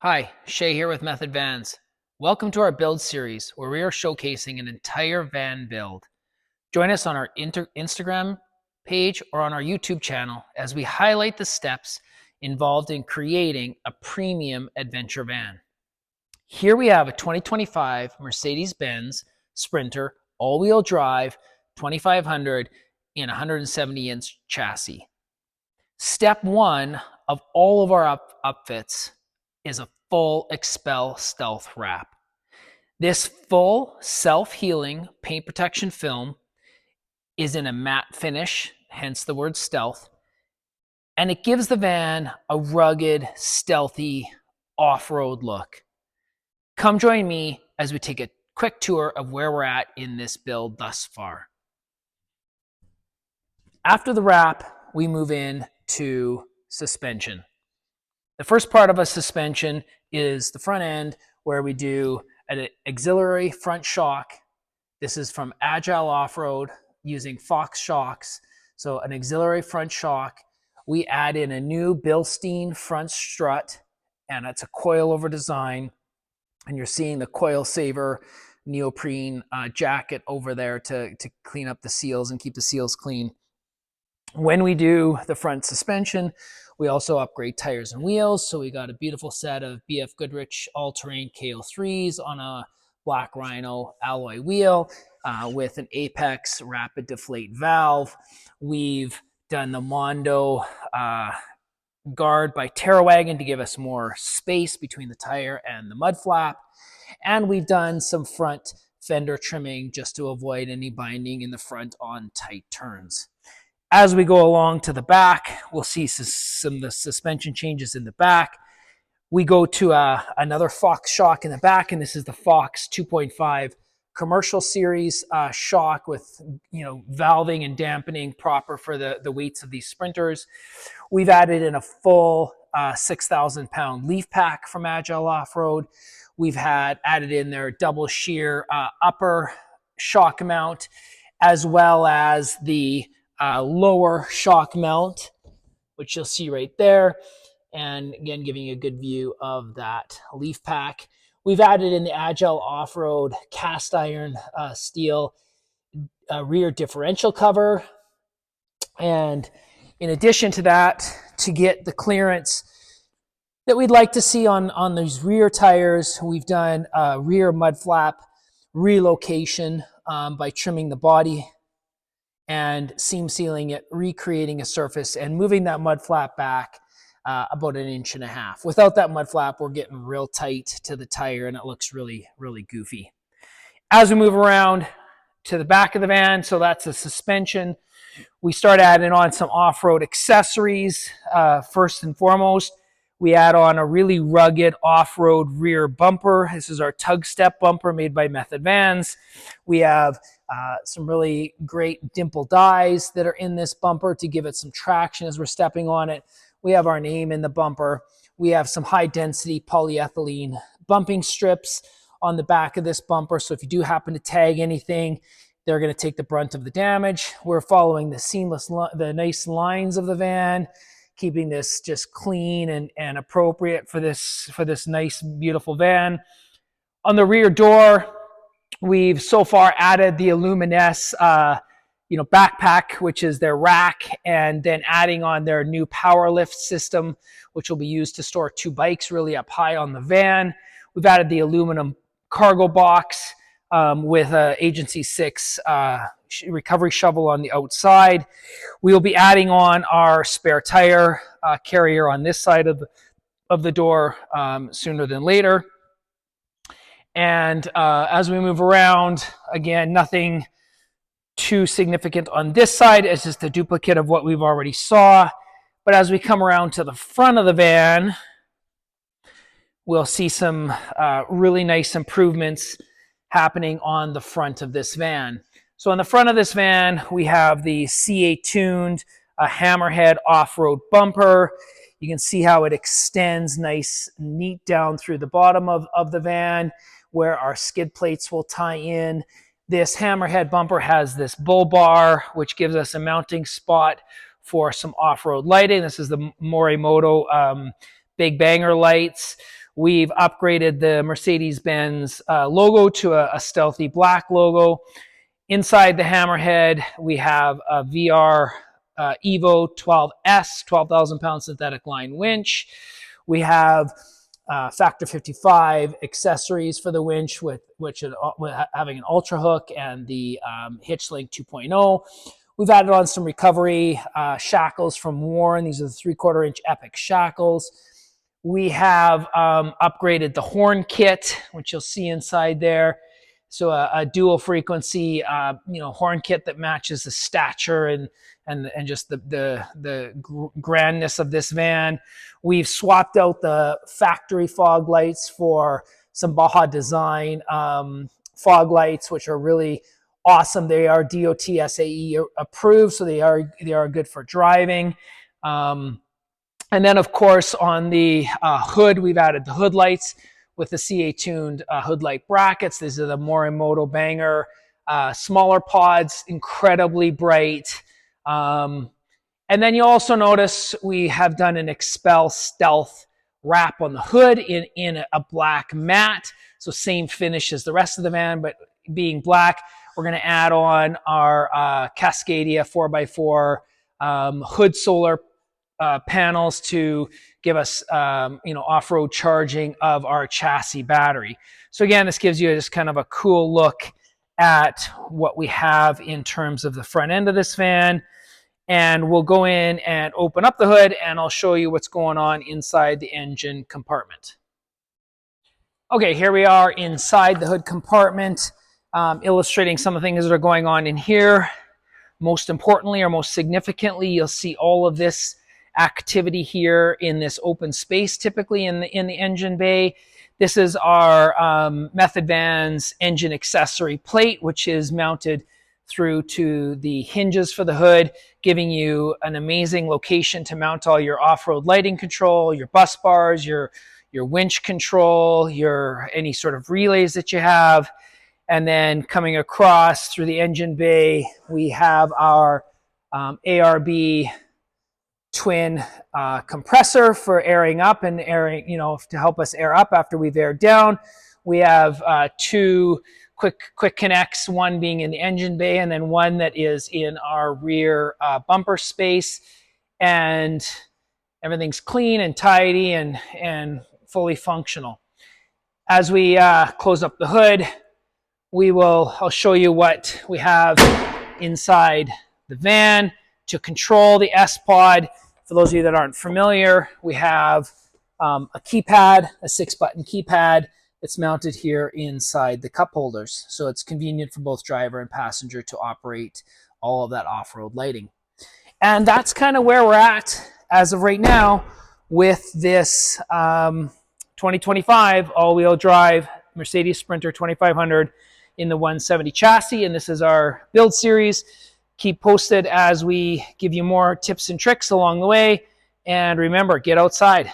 Hi, Shay here with Method Vans. Welcome to our build series where we are showcasing an entire van build. Join us on our Instagram page or on our YouTube channel as we highlight the steps involved in creating a premium adventure van. Here we have a 2025 Mercedes-Benz Sprinter all-wheel drive 2500 in 170-inch chassis. Step one of all of our upfits is a full Xpel stealth wrap. This full self-healing paint protection film is in a matte finish, hence the word stealth, and it gives the van a rugged, stealthy off-road look. Come join me as we take a quick tour of where we're at in this build thus far. After the wrap, we move in to suspension. The first part of a suspension is the front end, where we do an auxiliary front shock. This is from Agile Offroad using Fox shocks. So an auxiliary front shock. We add in a new Bilstein front strut, and it's a coilover design. And you're seeing the coil saver neoprene jacket over there to clean up the seals and keep the seals clean. When we do the front suspension, we also upgrade tires and wheels. So we got a beautiful set of BF Goodrich all-terrain KO3s on a black Rhino alloy wheel with an Apex rapid deflate valve. We've done the Mondo guard by Terrawagen to give us more space between the tire and the Mudflap. And we've done some front fender trimming just to avoid any binding in the front on tight turns. As we go along to the back, we'll see some of the suspension changes in the back. We go to another Fox shock in the back, and this is the Fox 2.5 commercial series shock with valving and dampening proper for the weights of these sprinters. We've added in a full 6,000-pound leaf pack from Agile Offroad. We've added in their double shear upper shock mount, as well as the lower shock mount, which you'll see right there. And again, giving you a good view of that leaf pack. We've added in the Agile Offroad cast iron steel rear differential cover. And in addition to that, to get the clearance that we'd like to see on these rear tires, we've done rear Mudflap relocation by trimming the body and seam sealing it, recreating a surface and moving that Mudflap back about 1.5 inches. Without that Mudflap, we're getting real tight to the tire and it looks really, really goofy. As we move around to the back of the van, so that's the suspension, we start adding on some off-road accessories. First and foremost, we add on a really rugged off-road rear bumper. This is our tug step bumper made by Method Vans. We have some really great dimple dies that are in this bumper to give it some traction as we're stepping on it. We have our name in the bumper. We have some high density polyethylene bumping strips on the back of this bumper. So if you do happen to tag anything, they're going to take the brunt of the damage. We're following the nice lines of the van, keeping this just clean and appropriate for this nice, beautiful van. On the rear door, we've so far added the Luminess backpack, which is their rack, and then adding on their new power lift system, which will be used to store 2 bikes really up high on the van. We've added the aluminum cargo box with a Agency 6 recovery shovel on the outside. We'll be adding on our spare tire carrier on this side of the door sooner than later. And as we move around, again, nothing too significant on this side. It's just a duplicate of what we've already saw. But as we come around to the front of the van, we'll see some really nice improvements happening on the front of this van. So on the front of this van, we have the CA-tuned hammerhead off-road bumper. You can see how it extends nice, neat down through the bottom of the van where our skid plates will tie in. This hammerhead bumper has this bull bar, which gives us a mounting spot for some off-road lighting. This is the Morimoto Big Banger lights. We've upgraded the Mercedes-Benz logo to a stealthy black logo. Inside the hammerhead, we have a VR Evo 12S, 12,000 pound synthetic line winch. We have Factor 55 accessories for the winch, with having an ultra hook and the hitch link 2.0. We've added on some recovery shackles from Warren. These are the 3/4 inch Epic shackles. We have upgraded the horn kit, which you'll see inside there. So a dual frequency, horn kit that matches the stature and just the grandness of this van. We've swapped out the factory fog lights for some Baja Design fog lights, which are really awesome. They are DOT SAE approved, so they are good for driving. And then, of course, on the hood, we've added the hood lights with the CA-tuned hood light brackets. These are the Morimoto Banger smaller pods, incredibly bright. And then you also notice we have done an Xpel stealth wrap on the hood in a black matte. So same finish as the rest of the van, but being black. We're going to add on our Cascadia 4x4 hood solar panels to give us, off-road charging of our chassis battery. So again, this gives you just kind of a cool look at what we have in terms of the front end of this van. And we'll go in and open up the hood, and I'll show you what's going on inside the engine compartment. Okay, here we are inside the hood compartment, illustrating some of the things that are going on in here. Most importantly, or most significantly, you'll see all of this activity here in this open space, typically in the engine bay. This is our Method Van's engine accessory plate, which is mounted through to the hinges for the hood, giving you an amazing location to mount all your off-road lighting control, your bus bars, your winch control, any sort of relays that you have. And then coming across through the engine bay, we have our ARB twin compressor for airing up and airing, to help us air up after we've aired down. We have two quick connects, one being in the engine bay and then one that is in our rear bumper space. And everything's clean and tidy and fully functional. As we close up the hood, I'll show you what we have inside the van to control the S-Pod. For those of you that aren't familiar, we have a keypad, a 6-button keypad that's mounted here inside the cup holders. So it's convenient for both driver and passenger to operate all of that off-road lighting. And that's kind of where we're at as of right now with this 2025 all-wheel drive Mercedes Sprinter 2500 in the 170 chassis. And this is our build series. Keep posted as we give you more tips and tricks along the way. And remember, get outside.